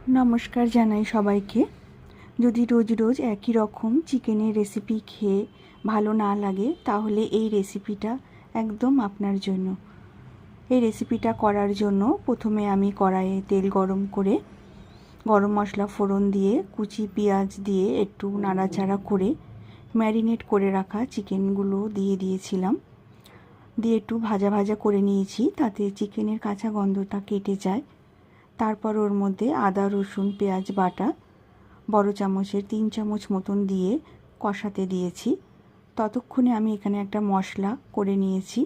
নমস্কার জানাই সবাইকে। যদি রোজ রোজ একই রকম চিকেনের রেসিপি খেয়ে ভালো না লাগে তাহলে এই রেসিপিটা একদম আপনার জন্য। এই রেসিপিটা করার জন্য প্রথমে আমি কড়াইয়ে তেল গরম করে গরম মশলা ফোড়ন দিয়ে কুচি পেঁয়াজ দিয়ে একটু নাড়াচাড়া করে ম্যারিনেট করে রাখা চিকেনগুলো দিয়ে দিয়েছিলাম। দিয়ে একটু ভাজা ভাজা করে নিয়েছি, তাতে চিকেনের কাঁচা গন্ধটা কেটে যায়। তারপর ওর মধ্যে আদা রসুন পেঁয়াজ বাটা বড় চামচের 3 চামচ মতন দিয়ে কষাতে দিয়েছি। ততক্ষণে আমি এখানে একটা মশলা করে নিয়েছি।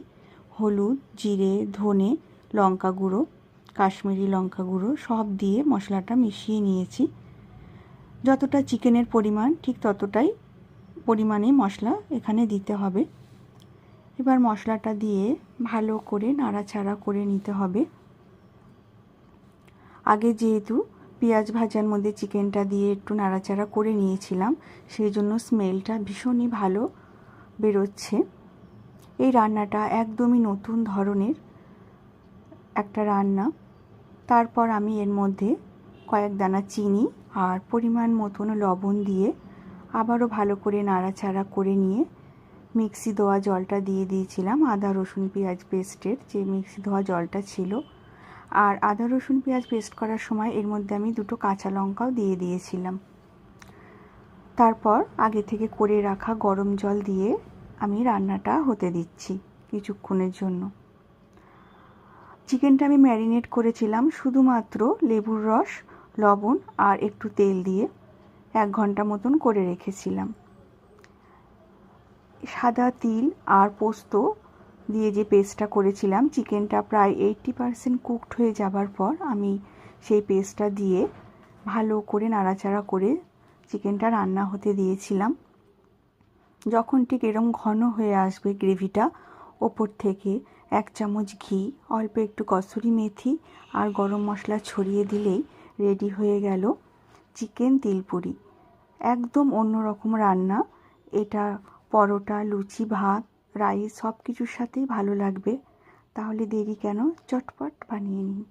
হলুদ, জিরে, ধনে, লঙ্কা গুঁড়ো, কাশ্মীরি লঙ্কা গুঁড়ো সব দিয়ে মশলাটা মিশিয়ে নিয়েছি। যতটা চিকেনের পরিমাণ ঠিক ততটাই পরিমাণে মশলা এখানে দিতে হবে। এবার মশলাটা দিয়ে ভালো করে নাড়াচাড়া করে নিতে হবে। আগে যেহেতু পেঁয়াজ ভাজার মধ্যে চিকেনটা দিয়ে একটু নাড়াচাড়া করে নিয়েছিলাম, সেই জন্য স্মেলটা ভীষণই ভালো বেরোচ্ছে। এই রান্নাটা একদমই নতুন ধরনের একটা রান্না। তারপর আমি এর মধ্যে কয়েক দানা চিনি আর পরিমাণ মতন লবণ দিয়ে আবারও ভালো করে নাড়াচাড়া করে নিয়ে মিক্সি ধোয়া জলটা দিয়ে দিয়েছিলাম। আদা রসুন পেঁয়াজ পেস্টের যে মিক্সি ধোয়া জলটা ছিল, আর আদা রসুন পেঁয়াজ পেস্ট করার সময় এর মধ্যে আমি 2টো কাঁচা লঙ্কাও দিয়ে দিয়েছিলাম। তারপর আগে থেকে করে রাখা গরম জল দিয়ে আমি রান্নাটা হতে দিচ্ছি কিছুক্ষণের জন্য। চিকেনটা আমি ম্যারিনেট করেছিলাম শুধুমাত্র লেবুর রস, লবণ আর একটু তেল দিয়ে 1 ঘন্টা মতন করে রেখেছিলাম। সাদা তিল আর পোস্ত দিয়ে যে পেস্টটা করেছিলাম, চিকেনটা প্রায় 80% কুকড হয়ে যাবার পর আমি সেই পেস্টটা দিয়ে ভালো করে নাড়াচাড়া করে চিকেনটা রান্না হতে দিয়েছিলাম। যখন ঠিক এরকম ঘন হয়ে আসবে গ্রেভিটা, ওপর থেকে 1 চামচ ঘি, অল্প একটু কসুরি মেথি আর গরম মশলা ছড়িয়ে দিলেই রেডি হয়ে গেল চিকেন তিলপুরি। একদম অন্যরকম রান্না। এটা পরোটা, লুচি, ভাত, রাইস সব কিছুর সাথেই ভালো লাগবে। তাহলে দেরি কেন, চটপট বানিয়ে নিন।